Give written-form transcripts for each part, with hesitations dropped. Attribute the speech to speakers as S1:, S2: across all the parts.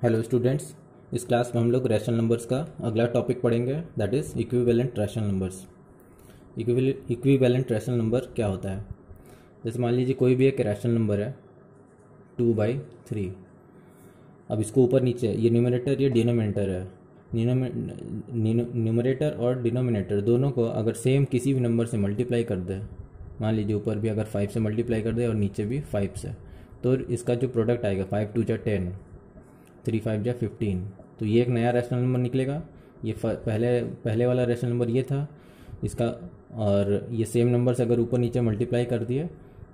S1: Hello students, इस class में हम लोग रैशनल नंबर्स का अगला टॉपिक पढ़ेंगे, that is equivalent rational numbers. Equivalent rational number क्या होता है? जैसे मान लीजिए कोई भी एक रैशनल नंबर है 2/3। अब इसको ऊपर नीचे, ये न्यूमरेटर ये डिनोमिनेटर है। न्यूमरेटर और डिनोमिनेटर दोनों को अगर सेम किसी भी नंबर से मल्टीप्लाई कर दे, मान लीजिए ऊपर भी अगर 5 से मल्टीप्लाई कर दे और नीचे भी 5 से, तो इसका जो प्रोडक्ट आएगा 5 2 10, 3 5 15, तो ये एक नया रैशनल नंबर निकलेगा। ये पहले वाला रैशनल नंबर ये था इसका, और ये सेम नंबर से अगर ऊपर नीचे मल्टीप्लाई कर दिए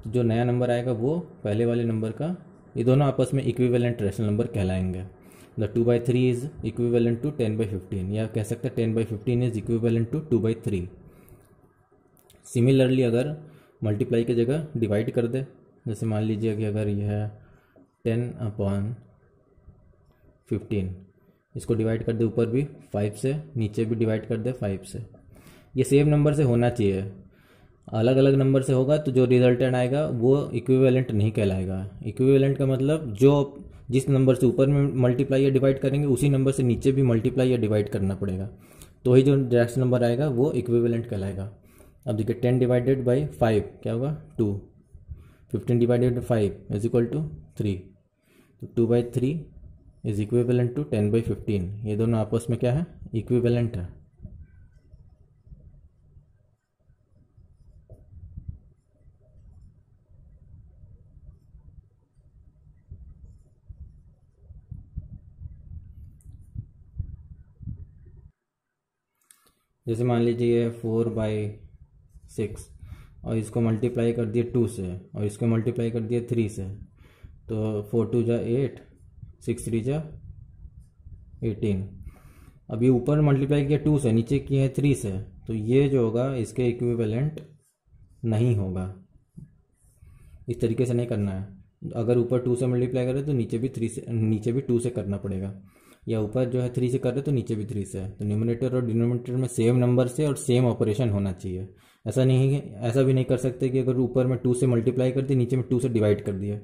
S1: तो जो नया नंबर आएगा वो पहले वाले नंबर का, ये दोनों आपस में इक्विवेलेंट रैशनल नंबर कहलाएंगे। द 2/3 इज इक्विवेलेंट टू 10/15, या कह सकते हैं 10/15 इज इक्विवेलेंट टू 2/3। सिमिलरली अगर मल्टीप्लाई की जगह डिवाइड कर दे, जैसे मान लीजिए कि अगर यह है 10/15, इसको डिवाइड कर दे ऊपर भी 5 से, नीचे भी डिवाइड कर दे 5 से। ये सेम नंबर से होना चाहिए। अलग अलग नंबर से होगा तो जो रिजल्टेंट आएगा वो इक्विवेलेंट नहीं कहलाएगा। इक्विवेलेंट का मतलब जो जिस नंबर से ऊपर में मल्टीप्लाई या डिवाइड करेंगे उसी नंबर से नीचे भी मल्टीप्लाई या डिवाइड करना पड़ेगा, तो ही जो रैशनल नंबर आएगा वो इक्विवेलेंट कहलाएगा। अब देखिए 10 डिवाइडेड बाई 5 क्या होगा 2, 15 divided by 5 is equal to 3, तो 2/3 इज इक्विवेलेंट टू 10/15। ये दोनों आपस में क्या है, इक्विवेलेंट है। जैसे मान लीजिए ये 4/6 और इसको मल्टीप्लाई कर दिए 2 से और इसको मल्टीप्लाई कर दिए 3 से, तो 4 2 जा 8, 6 3 जा 18। अब ये ऊपर मल्टीप्लाई किया 2 से, नीचे किए हैं 3 से, तो ये जो होगा इसके इक्विवेलेंट नहीं होगा। इस तरीके से नहीं करना है। अगर ऊपर 2 से मल्टीप्लाई करें तो नीचे भी 2 से करना पड़ेगा, या ऊपर जो है 3 से कर रहे तो नीचे भी 3 से है। तो न्यूमरेटर और डिनोमिनेटर में सेम नंबर से और सेम ऑपरेशन होना चाहिए। ऐसा भी नहीं कर सकते कि अगर ऊपर में 2 से मल्टीप्लाई कर दिए, नीचे में 2 से डिवाइड कर दिए।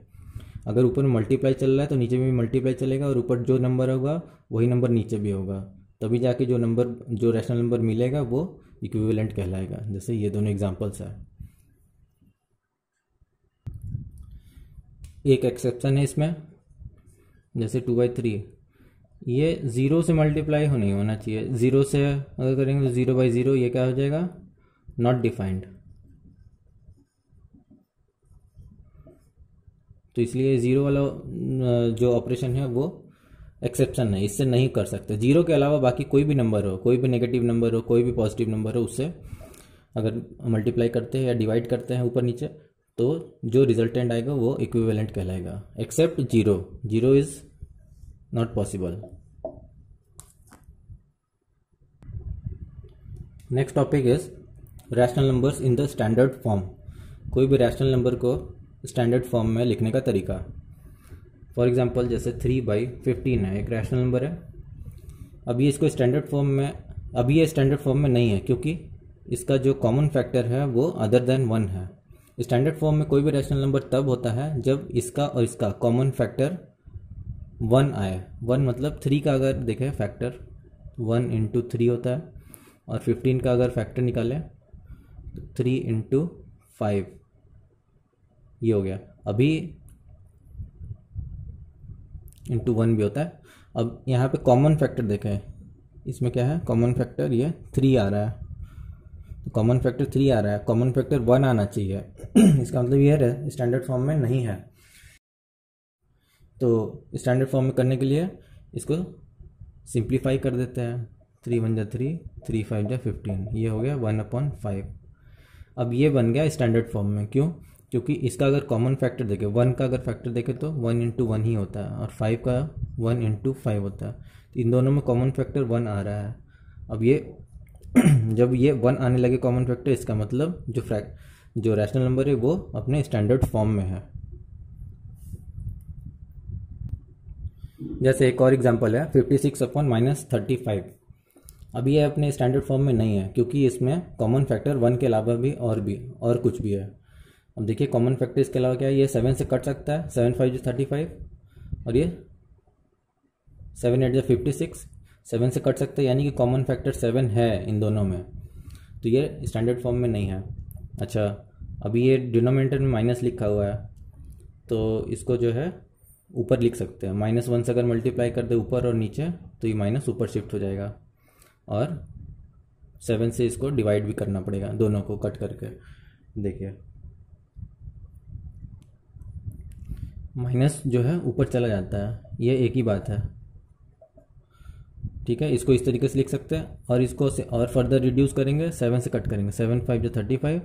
S1: अगर ऊपर में मल्टीप्लाई चल रहा है तो नीचे में भी मल्टीप्लाई चलेगा, और ऊपर जो नंबर होगा वही नंबर नीचे भी होगा, तभी जाके जो रैशनल नंबर मिलेगा वो इक्विवेलेंट कहलाएगा। जैसे ये दोनों एग्जांपल्स है। एक एक्सेप्शन है इसमें, जैसे 2/3 ये 0 से मल्टीप्लाई नहीं होना चाहिए। 0 से अगर करेंगे तो 0/0 ये क्या हो जाएगा, नॉट डिफाइंड। तो इसलिए 0 वाला जो ऑपरेशन है वो एक्सेप्शन है, इससे नहीं कर सकते। 0 के अलावा बाकी कोई भी नंबर हो, कोई भी नेगेटिव नंबर हो, कोई भी पॉजिटिव नंबर हो, उससे अगर मल्टीप्लाई करते हैं या डिवाइड करते हैं ऊपर नीचे, तो जो रिजल्टेंट आएगा वो इक्विवेलेंट कहलाएगा, except 0। 0 is not possible. Next topic is rational numbers in the standard form. कोई भी रैशनल नंबर को स्टैंडर्ड फॉर्म में लिखने का तरीका। फॉर एग्जांपल जैसे 3/15 है, एक रैशनल नंबर है। अभी इसको स्टैंडर्ड फॉर्म में, अभी ये स्टैंडर्ड फॉर्म में नहीं है क्योंकि इसका जो कॉमन फैक्टर है वो अदर देन 1 है। स्टैंडर्ड फॉर्म में कोई भी रैशनल नंबर तब होता है जब इसका और इसका कॉमन फैक्टर 1 आए। 1 मतलब 3 का अगर देखें फैक्टर 1 × 3 होता है, और 15 का अगर फैक्टर निकालें तो 3 × 5 ये हो गया। अभी इंटू 1 भी होता है। अब यहाँ पे कॉमन फैक्टर देखें, इसमें क्या है, कॉमन फैक्टर ये 3 आ रहा है, तो कॉमन फैक्टर 3 आ रहा है, कॉमन फैक्टर 1 आना चाहिए। इसका मतलब ये है स्टैंडर्ड फॉर्म में नहीं है। तो स्टैंडर्ड फॉर्म में करने के लिए इसको सिंप्लीफाई कर देते हैं। 3 1 जा 3, 3 5 जा 15, ये हो गया 1/5। अब ये बन गया स्टैंडर्ड फॉर्म में। क्यों? क्योंकि इसका अगर कॉमन फैक्टर देखें, 1 का अगर फैक्टर देखें तो 1 × 1 ही होता है, और 5 का 1 × 5 होता है। तो इन दोनों में कॉमन फैक्टर 1 आ रहा है। अब ये जब ये 1 आने लगे कॉमन फैक्टर, इसका मतलब जो रैशनल नंबर है वो अपने स्टैंडर्ड फॉर्म में है। जैसे एक और एग्जांपल है 56/-35। अब ये अपने स्टैंडर्ड फॉर्म में नहीं है क्योंकि इसमें कॉमन फैक्टर 1 के अलावा भी और कुछ भी है। अब देखिए कॉमन फैक्टर इसके अलावा क्या है, ये 7 से कट सकता है, 7 5 35, और ये 7 8 56, 7 से कट सकते हैं, यानी कि कॉमन फैक्टर 7 है इन दोनों में, तो ये स्टैंडर्ड फॉर्म में नहीं है। अच्छा, अभी ये डिनोमिनेटर में माइनस लिखा हुआ है, तो इसको जो है ऊपर लिख सकते हैं। -1 से अगर मल्टीप्लाई कर दे ऊपर और नीचे तो ये माइनस ऊपर शिफ्ट हो जाएगा, और 7 से इसको डिवाइड भी करना पड़ेगा दोनों को कट करके। देखिए माइनस जो है ऊपर चला जाता है, ये एक ही बात है, ठीक है। इसको इस तरीके से लिख सकते हैं, और इसको और फर्दर रिड्यूस करेंगे, 7 से कट करेंगे, 7 5 जा 35,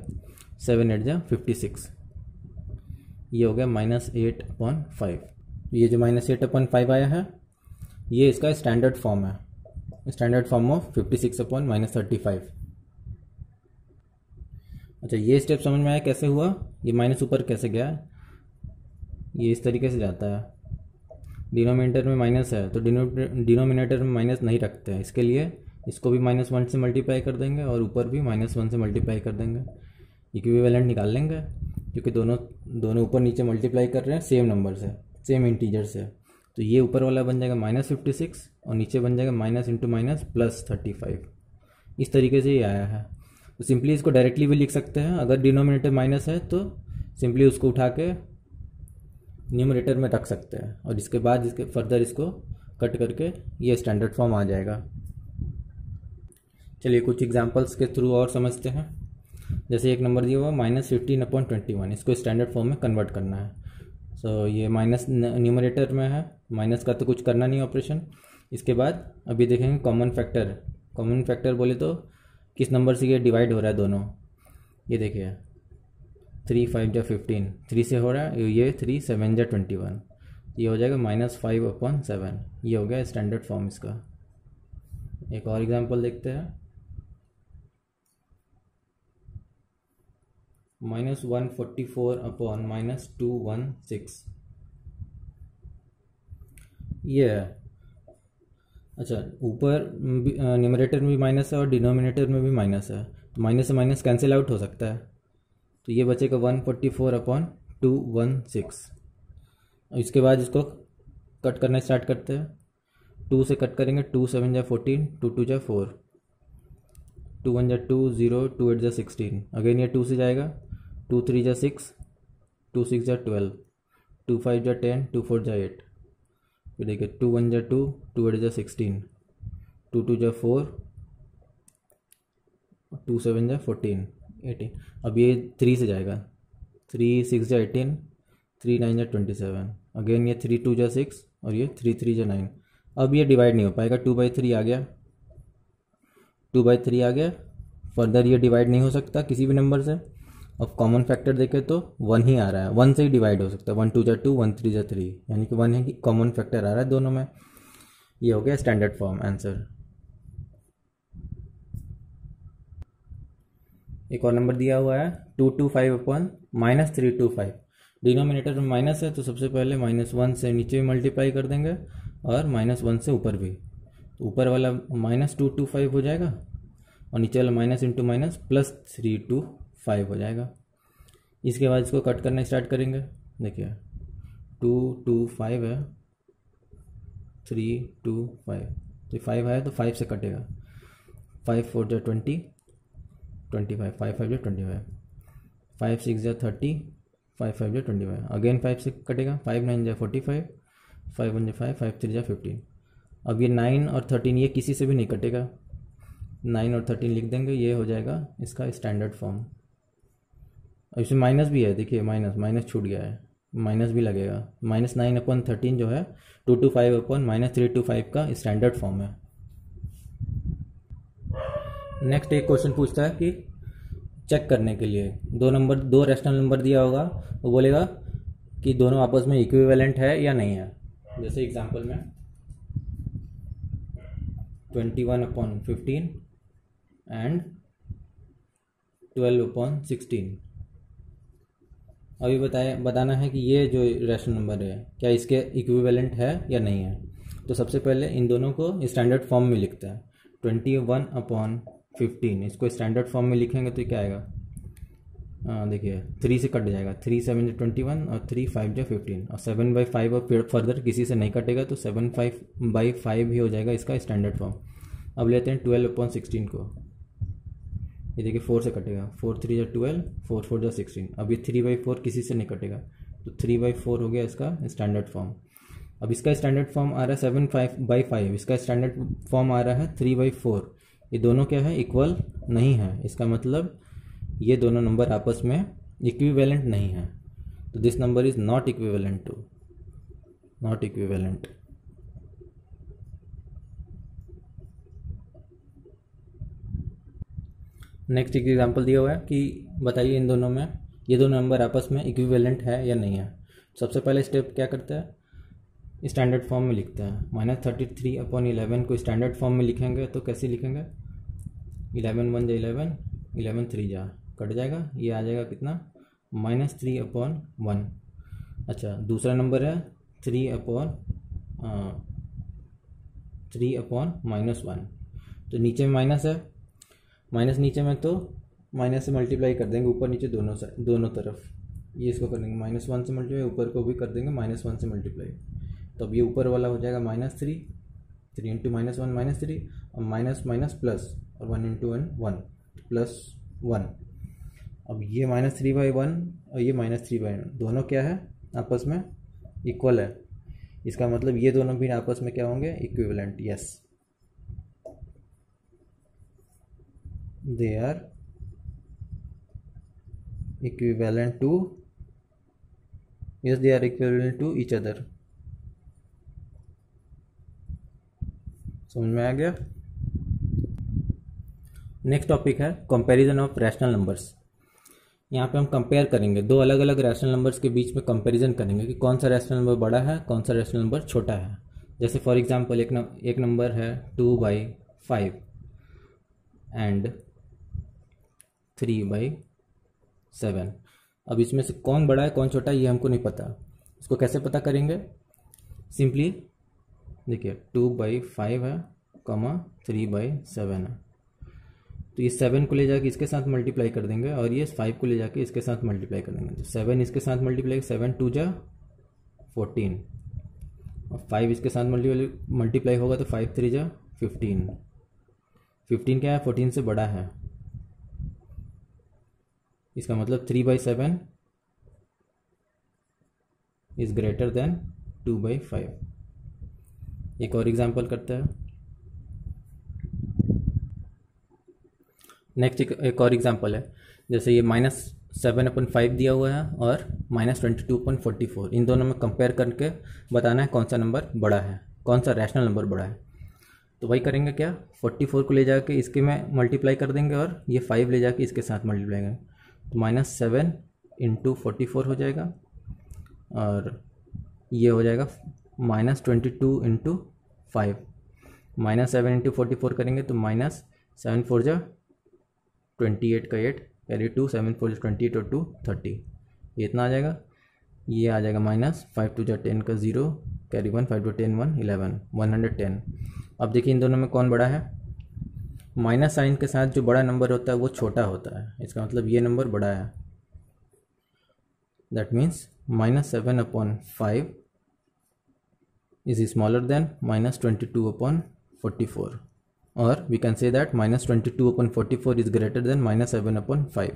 S1: 7 8 जा 56, ये हो गया -8/5। ये जो -8/5 आया है ये इसका स्टैंडर्ड फॉर्म है, स्टैंडर्ड फॉर्म ऑफ 56/-35। अच्छा, ये स्टेप समझ में आया कैसे हुआ, ये माइनस ऊपर कैसे गया, ये इस तरीके से जाता है। डिनोमिनेटर में माइनस है तो डिनोमिनेटर में माइनस नहीं रखते हैं, इसके लिए इसको भी -1 से मल्टीप्लाई कर देंगे और ऊपर भी -1 से मल्टीप्लाई कर देंगे, इक्विवेलेंट निकाल लेंगे, क्योंकि दोनों ऊपर नीचे मल्टीप्लाई कर रहे हैं सेम नंबर से, सेम इंटीजर से। तो ये ऊपर वाला बन जाएगा -56 और नीचे बन जाएगा -+35। इस तरीके से ये आया है। तो सिंपली इसको डायरेक्टली भी लिख सकते हैं, अगर डिनोमिनेटर माइनस है तो सिंपली उसको उठा के न्यूमरेटर में रख सकते हैं, और इसके बाद इसके फर्दर इसको कट करके ये स्टैंडर्ड फॉर्म आ जाएगा। चलिए कुछ एग्जांपल्स के थ्रू और समझते हैं। जैसे एक नंबर दिया हुआ -15/21, इसको स्टैंडर्ड फॉर्म में कन्वर्ट करना है। सो ये माइनस न्यूमरेटर में है, माइनस का तो कुछ करना नहीं ऑपरेशन। इसके बाद अभी देखेंगे कॉमन फैक्टर। कॉमन फैक्टर बोले तो किस नंबर से ये डिवाइड हो रहा है दोनों, ये देखिए 3 5 जा 15, 3 से हो रहा है, ये 3 7 जा 21, ये हो जाएगा -5/7। ये हो गया स्टैंडर्ड फॉर्म इसका। एक और एग्जांपल देखते हैं, -144/-216, ये है। अच्छा, ऊपर न्यूमरेटर में भी माइनस है और डिनोमिनेटर में भी माइनस है, तो माइनस से माइनस कैंसिल आउट हो सकता है, तो ये बचेगा 144/-216। इसके बाद इसको कट करना स्टार्ट करते हैं, 2 से कट करेंगे, 2 7 जा 14, 2 2 जा 4, 2 1 जा 2 0, 2 8 जा 16, अगेन ये 2 से जाएगा, 2 3 जा 6, 2 6 जा 12, 2 5 जा 10, 2 4 जा 8, फिर देखिए 2 1 जा 2, 2 8 जा 16, 2 2 जा 4, 2 7 जा 14 18। अब ये 3 से जाएगा, 3 6 जा 18, 3 9 जा 27, अगेन ये 3 2 जा 6 और ये 3 3 जा 9। अब ये डिवाइड नहीं हो पाएगा, 2/3 आ गया, 2/3 आ गया, फर्दर ये डिवाइड नहीं हो सकता किसी भी नंबर से। अब कॉमन फैक्टर देखें तो 1 ही आ रहा है, 1 से ही डिवाइड हो सकता है, 1 2 जा 2, 1 3 जा 3, यानी कि 1 है कि कॉमन फैक्टर आ रहा है दोनों में। ये हो गया स्टैंडर्ड फॉर्म आंसर। एक और नंबर दिया हुआ है 225/-325। डिनोमिनेटर में माइनस है तो सबसे पहले -1 से नीचे भी मल्टीप्लाई कर देंगे और -1 से ऊपर भी, तो ऊपर वाला -225 हो जाएगा और नीचे वाला माइनस इंटू माइनस +325 हो जाएगा। इसके बाद इसको कट करना स्टार्ट करेंगे, देखिए 2 2 5 है, 3 2 5, तो 5 है तो 5 से कटेगा, 5 4 जा 20, 25, 5 5 जा 25, 5 6 जा 30, 5 5 जा 25, अगेन 5 से कटेगा, 5 9 जा 45, 5 1 जा 5, 5 3 जा 15। अब ये 9 और 13 ये किसी से भी नहीं कटेगा, 9 और 13 लिख देंगे, ये हो जाएगा इसका स्टैंडर्ड फॉर्म। अब इसमें माइनस भी है, देखिए माइनस छूट गया है, माइनस भी लगेगा। -9/13 जो है 225/-325 का स्टैंडर्ड फॉर्म है। नेक्स्ट एक क्वेश्चन पूछता है कि चेक करने के लिए दो रैशनल नंबर दिया होगा, वो बोलेगा कि दोनों आपस में इक्विवेलेंट है या नहीं है। जैसे एग्जांपल में 21/15 एंड 12/16। अभी बताना है कि ये जो रैशनल नंबर है क्या इसके इक्विवेलेंट है या नहीं है। तो सबसे पहले इन दोनों को स्टैंडर्ड फॉर्म में लिखते हैं। 21/15 इसको स्टैंडर्ड फॉर्म में लिखेंगे तो क्या आएगा, देखिए 3 से कट जाएगा, 3 7 जो 21 और 3 5 जो 15 और 7/5 और फिर फर्दर किसी से नहीं कटेगा तो 7/5 ही हो जाएगा इसका स्टैंडर्ड फॉर्म। अब लेते हैं 12/16 को, ये देखिए 4 से कटेगा, 4 3 जो 12, 4 4 जो 16। अब ये 3/4 किसी से नहीं कटेगा तो 3/4 हो गया इसका स्टैंडर्ड फॉर्म। अब इसका स्टैंडर्ड फॉर्म आ रहा है 7/5, इसका स्टैंडर्ड फॉर्म आ रहा है 3/4। ये दोनों क्या है, इक्वल नहीं है, इसका मतलब ये दोनों नंबर आपस में इक्विवेलेंट नहीं है। तो this number is not equivalent to, not equivalent. Next एक एग्जांपल दिया हुआ है कि बताइए इन दोनों में ये दोनों नंबर आपस में इक्विवेलेंट है या नहीं है। सबसे पहले स्टेप क्या करते हैं, स्टैंडर्ड फॉर्म में लिखते हैं। -33/11 को स्टैंडर्ड फॉर्म में लिखेंगे तो कैसे लिखेंगे, 11 1 जा 11, 11 3 जा कट जाएगा, ये आ जाएगा कितना -3/1। अच्छा दूसरा नंबर है 3/-1, तो नीचे में माइनस है, माइनस नीचे में तो माइनस से मल्टीप्लाई कर देंगे ऊपर नीचे दोनों तरफ, ये इसको कर देंगे -1 से मल्टीप्लाई, ऊपर को भी कर देंगे -1 से मल्टीप्लाई। तो अब ये ऊपर वाला हो जाएगा -3, 3 इंटू -1 -3 और माइनस माइनस प्लस और 1 इंटू 1 +1। अब ये -3/1 और ये -3/1 दोनों क्या है आपस में इक्वल है, इसका मतलब ये दोनों भी आपस में क्या होंगे, equivalent. Yes they are equivalent to, yes they are equivalent to each other. समझ में आ गया। नेक्स्ट टॉपिक है कंपैरिजन ऑफ रैशनल नंबर्स। यहाँ पे हम कंपेयर करेंगे दो अलग अलग रैशनल नंबर्स के बीच में कंपैरिजन करेंगे कि कौन सा रैशनल नंबर बड़ा है, कौन सा रैशनल नंबर छोटा है। जैसे फॉर एग्जांपल एक नंबर है 2/5 एंड 3/7। अब इसमें से कौन बड़ा है कौन छोटा है ये हमको नहीं पता, इसको कैसे पता करेंगे, सिंपली देखिए 2/5 है, 3/7 है, तो ये 7 को ले जाके इसके साथ मल्टीप्लाई कर देंगे और ये 5 को ले जाके इसके साथ मल्टीप्लाई कर देंगे। तो 7 इसके साथ मल्टीप्लाई, 7 2 जा 14 और 5 इसके साथ मल्टीप्लाई होगा तो 5 3 जा 15। 15 क्या है, 14 से बड़ा है, इसका मतलब 3/7 इज ग्रेटर देन 2/5। एक और एग्जांपल करते हैं। नेक्स्ट एक और एग्जांपल है, जैसे ये -7/5 दिया हुआ है और -22/44, इन दोनों में कंपेयर करके बताना है कौन सा नंबर बड़ा है, कौन सा रैशनल नंबर बड़ा है। तो वही करेंगे क्या, 44 को ले जाके इसके में मल्टीप्लाई कर देंगे और ये 5 ले जाके इसके साथ मल्टीप्लाई करेंगे तो -7 × 44 हो जाएगा और ये हो जाएगा -22 × 5। -7 × 44 करेंगे तो -7 4 जा 28 का 8 कैरी 2, 7 4 28 और 2 30, ये इतना आ जाएगा। ये आ जाएगा -5 2 जा 10 का 0 कैरी 1, 5 2 10 1 11 110। अब देखिए इन दोनों में कौन बड़ा है, माइनस साइन के साथ जो बड़ा नंबर होता है वो छोटा होता है, इसका मतलब ये नंबर बड़ा है। That means -7/5 is smaller than -22/44 or we can say that -22/44 is greater than -7/5.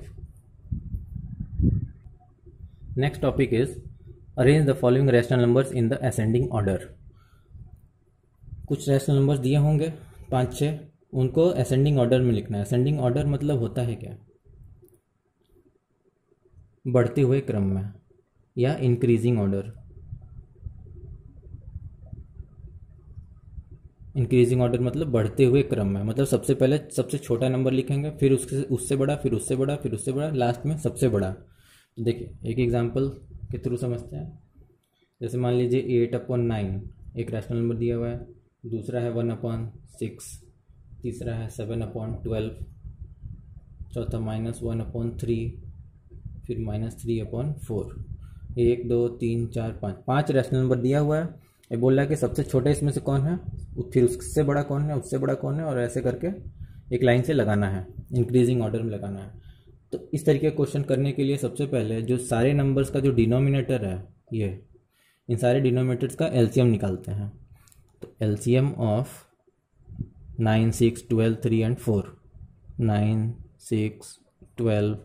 S1: Next topic is arrange the following rational numbers in the ascending order. कुछ रैशनल नंबर्स दिए होंगे 5-6, उनको असेंडिंग ऑर्डर में लिखना है। असेंडिंग ऑर्डर मतलब होता है क्या, बढ़ते हुए क्रम में या इंक्रीजिंग ऑर्डर। इंक्रीजिंग ऑर्डर मतलब बढ़ते हुए क्रम में, मतलब सबसे पहले सबसे छोटा नंबर लिखेंगे, फिर उससे बड़ा, फिर उससे बड़ा, फिर उससे बड़ा, लास्ट में सबसे बड़ा। तो देखिए एक एग्जांपल के थ्रू समझते हैं। जैसे मान लीजिए 8/9 एक रैशनल नंबर दिया हुआ है, दूसरा है 1/6, तीसरा है 7/12, चौथा -1/3, फिर -3/4। 1 2 3 4 5 रैशनल नंबर दिया हुआ है। ये बोल रहा है कि सबसे छोटा इसमें से कौन है, फिर उससे बड़ा कौन है, उससे बड़ा कौन है, और ऐसे करके एक लाइन से लगाना है, इंक्रीजिंग ऑर्डर में लगाना है। तो इस तरीके का क्वेश्चन करने के लिए सबसे पहले जो सारे नंबर्स का जो डिनोमिनेटर है, ये इन सारे डिनोमिनेटर्स का एलसीएम निकालते हैं। तो एलसीएम ऑफ 9, 6, 12, 3 एंड 4, 9, 6, 12,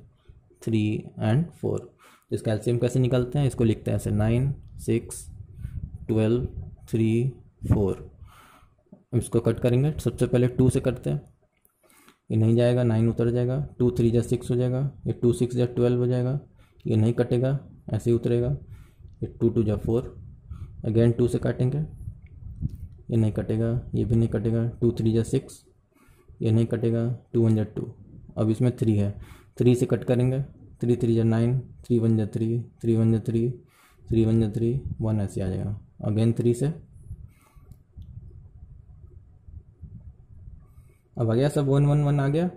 S1: 3 एंड 4। तो इसका एलसीएम कैसे निकालते हैं, इसको लिखते हैं ऐसे 9, 6, 12, 3, 4। इसको कट करेंगे, सबसे पहले 2 से करते हैं, ये नहीं जाएगा, 9 उतर जाएगा, 2 3 जा 6 हो जाएगा, ये 2 6 जा 12 हो जाएगा, ये नहीं कटेगा, ऐसे ही उतरेगा, ये 2 2 जा 4, अगेन 2 से काटेंगे, ये नहीं कटेगा, ये भी नहीं कटेगा, 2 3 जा 6, ये नहीं कटेगा, 2 1 जा 2। अब इसमें 3 है, 3 से कट करेंगे, 3 3 जा 9, 3 1 जा 3, 3 1 जा 3, 3 1 जा 3, 1 ऐसे आ जाएगा, अगेन 3 से। अब आ गया सब 1 1 1 आ गया,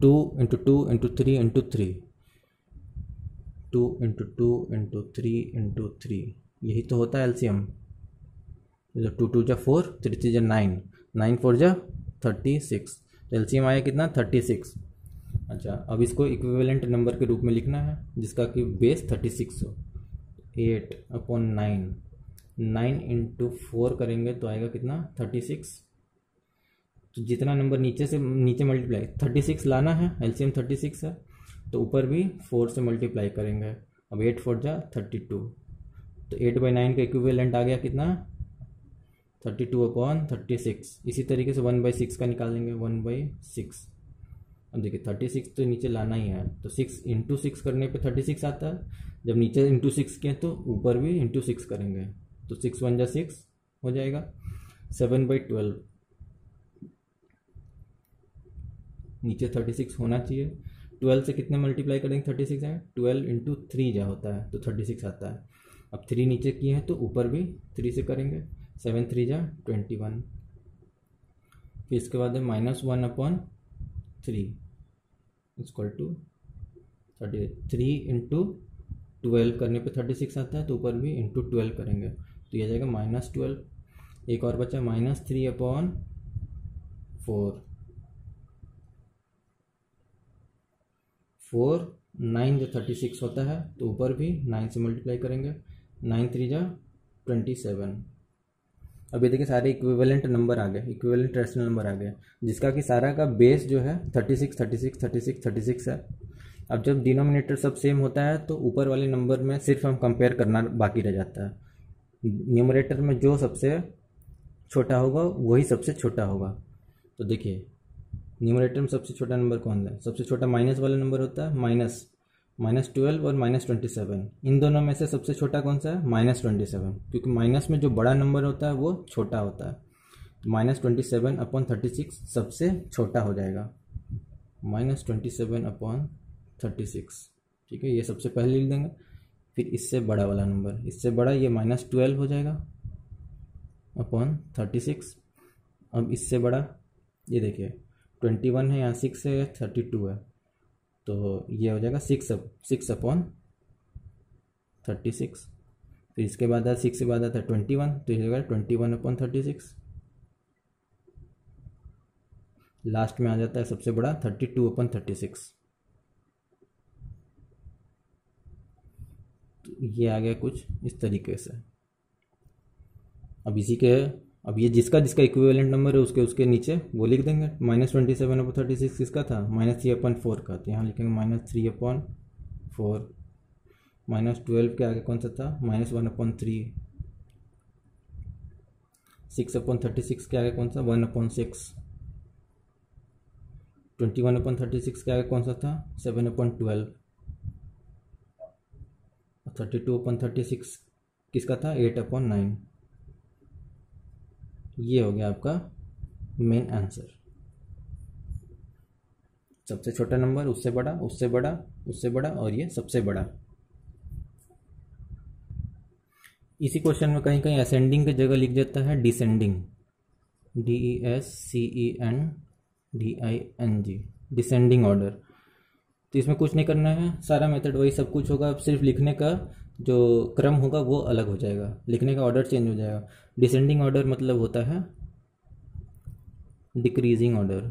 S1: 2 into 2 into 3 into 3, 2 into 2 into 3 into 3, यही तो होता है एलसीएम। 2 2 जा 4, 3 3 जा 9, 9 4 जा 36, तो एलसीएम आया कितना 36। अच्छा, अब इसको इक्विवेलेंट नंबर के रूप में लिखना है जिसका कि बेस 36 हो। 8/9, 9 इंटू 4 करेंगे तो आएगा कितना 36। तो जितना नंबर नीचे से नीचे मल्टीप्लाई 36 लाना है, एलसीएम 36 है, तो ऊपर भी 4 से मल्टीप्लाई करेंगे। अब 8 4 जा 32, तो 8/9 का इक्विवेलेंट आ गया कितना 32/36। इसी तरीके से 1/6 का निकालेंगे, 1/6। अब देखिए 36 तो नीचे लाना ही है, तो 6 इंटू 6 करने पे 36 आता है। जब नीचे इंटू 6 किए तो ऊपर भी इंटू 6 करेंगे, तो 6 1 जा 6 हो जाएगा। 7/12, नीचे 36 होना चाहिए, 12 से कितने मल्टीप्लाई करेंगे 36 है, 12 इंटू 3 जा होता है तो 36 आता है। अब 3 नीचे किए हैं तो ऊपर भी 3 से करेंगे, 7 3 जा 21। फिर इसके बाद है -1/3 इक्वल टू 33 इंटू 12 करने पे 36 आता है, तो ऊपर भी इंटू 12 करेंगे तो यह जाएगा -12। एक और बचा -3/4, 4 9 जो 36 होता है, तो ऊपर भी 9 से मल्टीप्लाई करेंगे, 9 3 जा 27। अभी देखिए सारे इक्विवेलेंट नंबर आ गए, इक्विवेलेंट रैशनल नंबर आ गए, जिसका कि सारा का बेस जो है 36 36 36 36 है। अब जब डिनोमिनेटर सब सेम होता है तो ऊपर वाले नंबर में सिर्फ हम कंपेयर करना बाकी रह जाता है। न्यूमरेटर में जो सबसे छोटा होगा वही सबसे छोटा होगा। तो देखिए न्यूमरेटर में सबसे छोटा नंबर कौन है, सबसे छोटा माइनस वाला नंबर होता है, -12 और -27। इन दोनों में से सबसे छोटा कौन सा है, -27, क्योंकि माइनस में जो बड़ा नंबर होता है वो छोटा होता है। तो -27/36 सबसे छोटा हो जाएगा, -27/36। ठीक है, ये सबसे पहले लिख देंगे। फिर इससे बड़ा वाला नंबर, इससे बड़ा ये -12 हो जाएगा /36। अब इससे बड़ा ये देखिए 21 है, यहाँ 6 है, 32 है, तो ये हो जाएगा 6/36। फिर इसके बाद 6 के बाद आता है 21, तो ये हो जाएगा 21/36। लास्ट में आ जाता है सबसे बड़ा 32/36। तो ये आ गया कुछ इस तरीके से। अब ये जिसका इक्विवेलेंट नंबर है उसके नीचे वो लिख देंगे। -27/36 किसका था, -3/4 का, तो यहाँ लिखेंगे -3/4। -12 के आगे कौन सा था, -1/3। 6/36 के आगे कौन सा, 1/6। 21/36 के आगे कौन सा था, 7/12। 32/36 किसका था, 8/9। ये हो गया आपका मेन आंसर। सबसे छोटा नंबर, उससे बड़ा, उससे बड़ा, उससे बड़ा, और ये सबसे बड़ा। इसी क्वेश्चन में कहीं कहीं असेंडिंग की जगह लिख देता है डिसेंडिंग, DESCENDING, डिसेंडिंग ऑर्डर। तो इसमें कुछ नहीं करना है, सारा मेथड वही सब कुछ होगा, सिर्फ लिखने का जो क्रम होगा वो अलग हो जाएगा, लिखने का ऑर्डर चेंज हो जाएगा। डिसेंडिंग ऑर्डर मतलब होता है डिक्रीजिंग ऑर्डर।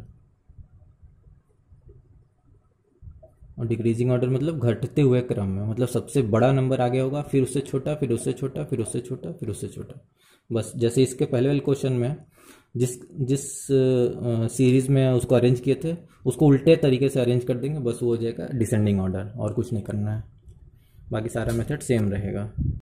S1: और डिक्रीजिंग ऑर्डर मतलब घटते हुए क्रम में, मतलब सबसे बड़ा नंबर आगे होगा, फिर उससे छोटा, फिर उससे छोटा, फिर उससे छोटा, फिर उससे छोटा। बस जैसे इसके पहले वाले क्वेश्चन में जिस जिस सीरीज़ में उसको अरेंज किए थे उसको उल्टे तरीके से अरेंज कर देंगे, बस वो हो जाएगा डिसेंडिंग ऑर्डर, और कुछ नहीं करना है, बाकी सारा मेथड सेम रहेगा।